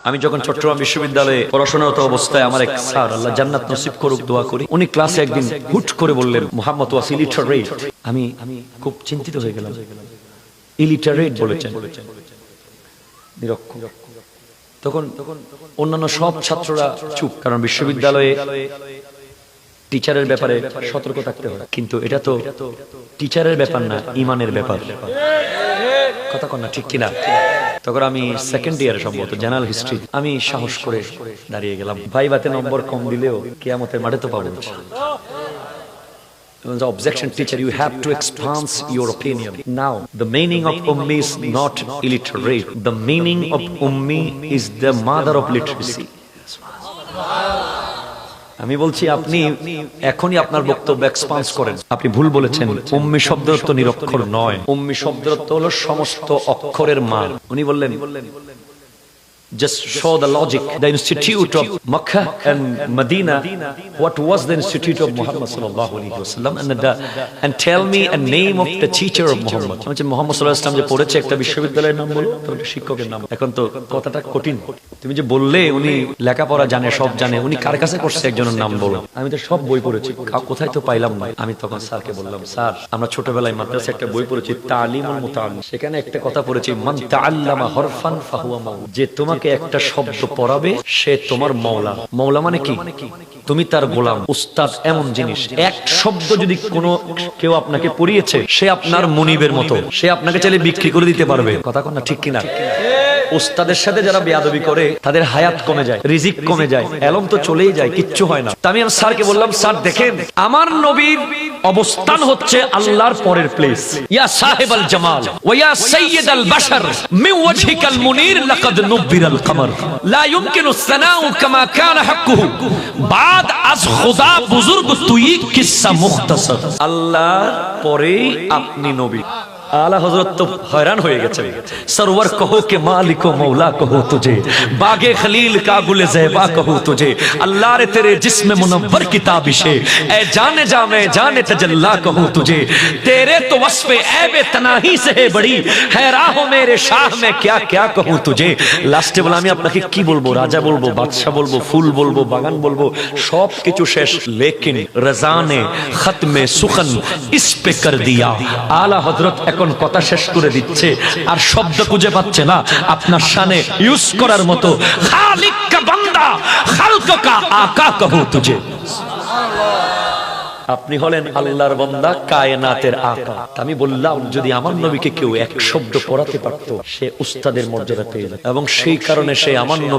আমি যখন চট্টগ্রাম বিশ্ববিদ্যালয়ে পড়াশোনারত অবস্থায় আমার এক স্যার, আল্লাহ জান্নাত নসিব করুক, দোয়া করি, উনি ক্লাসে একদিন হুট করে বললেন, মুহাম্মদ ওয়াস ইলিটারেট। আমি খুব চিন্তিত হয়ে গেলাম। ইলিটারেট বলেছেন, নিরক্ষর। তখন অন্যান্য সব ছাত্ররা চুপ, কারণ বিশ্ববিদ্যালয়ে টিচারের ব্যাপারে সতর্ক থাকতে হয়। কিন্তু এটা তো টিচারের ব্যাপার না, ইমানের ব্যাপার। কথা কন না, ঠিক কিনা? তখন আমি সেকেন্ড ইয়ারে সম্ভবত জেনারেল হিস্ট্রি, আমি সাহস করে দাঁড়িয়ে গেলাম। ভাইভাতে নম্বর কম দিলেও কিয়ামতের মাঠে তো পাবো। The objection, teacher, you have to expand your opinion. Now, the meaning of ummi is not illiterate. The meaning of ummi is the mother of literacy. আমি বলছি, আপনি এখনই আপনার বক্তব্য এক্সপান্স করেন। আপনি ভুল বলেছেন। উম্মি শব্দের অর্থ নিরক্ষর নয়। উম্মি শব্দের অর্থ হলো সমস্ত অক্ষরের মা। উনি বললেন, just show the logic. The institute of Makkah and Medina, what was the institute of Muhammad sallallahu alaihi wasallam, and tell me a name of the teacher of Muhammad. Muhammad sallallahu alaihi wasallam যে পড়েছে একটা বিশ্ববিদ্যালয়ের নাম বলো, তার শিক্ষকের নাম। এখন তো কথাটা কঠিন। তুমি যে বললে উনি লেখাপড়া জানে, সব জানে, উনি কার কাছে করছে একজনের নাম বলো। আমি তো সব বই পড়েছি, কোথায় তো পাইলাম না। আমি তখন স্যারকে বললাম, স্যার, আমরা ছোটবেলায় মাদ্রাসায় একটা বই পড়েছি, তালিমুল মুতাআল্লিম। সেখানে একটা কথা পড়েছি, মান তাআল্লামা হরফান ফাহুয়া মাওলা। যে তোমাকে একটা শব্দ পড়াবে সে তোমার মওলা। মওলা মানে কি? তুমি তার গোলাম। উস্তাদ এমন জিনিস, এক শব্দ যদি কোনো কেউ আপনাকে পড়িয়েছে, সে আপনার মুনিবের মতো, সে আপনাকে চাইলে বিক্রি করে দিতে পারবে। কথা কন না, ঠিক কিনা? উস্তাদের সাথে যারা বেয়াদবি করে তাদের হায়াত কমে যায়, রিজিক কমে যায়, এলম তো চলেই যায়, কিচ্ছু হয় না। আমি স্যারকে বললাম, স্যার দেখেন, আমার নবীর অবস্থান হচ্ছে আল্লাহর পরের প্লেস। ইয়া সাহেবাল জামাল ওয়া ইয়া সাইয়্যিদাল বাশার মিন ওয়াজহিকাল মুনির লাকাদ নুবিরাল কমর লা ইউমকিনু সানাউ কামা কানা হাক্কুহু বাদ আজ খুদা বুজুর্গ তুই কিসসা মুখতাসার। আল্লাহর পরেই আপনি নবী। आला हजरत तो हैरान हो गए। सरवर कहो के मालिको मौला कहो तुझे, बागे खलील का गुले ज़ैबा कहो तुझे, अल्लाह रे तेरे जिस्म मुनव्वर की ताबिशे, ए जाने जा मैं जाने तजल्ला कहो तुझे, तेरे तो वस्फ़े ऐबे तनाही से है बड़ी, है राह मेरे शाह में क्या क्या कहूँ तुझे। लास्टे बोला, আমি আপনাকে কি বলবো? রাজা বলবো, বাদশা বলবো, ফুল বলবো, বাগান বলবো, সব কিছু শেষ, লেকিন रज़ा ने खत्मे सुखन इस पे कर दिया। आला हजरत কথা শেষ করে দিচ্ছে, আর শব্দ খুঁজে পাচ্ছে না আপনার শানে ইউজ করার মতো। খালিক কা বান্দা খালক কা আকা কহো তুঝে। আপনি হলেন আল্লাহর বান্দা, কায়নাতের আকা। আমি বললাম, যদি আমার নবীকে কেউ এক শব্দ পড়াতে পারত, সে উস্তাদের মর্যাদা পেয়ে যেত, এবং সেই কারণে সে আমার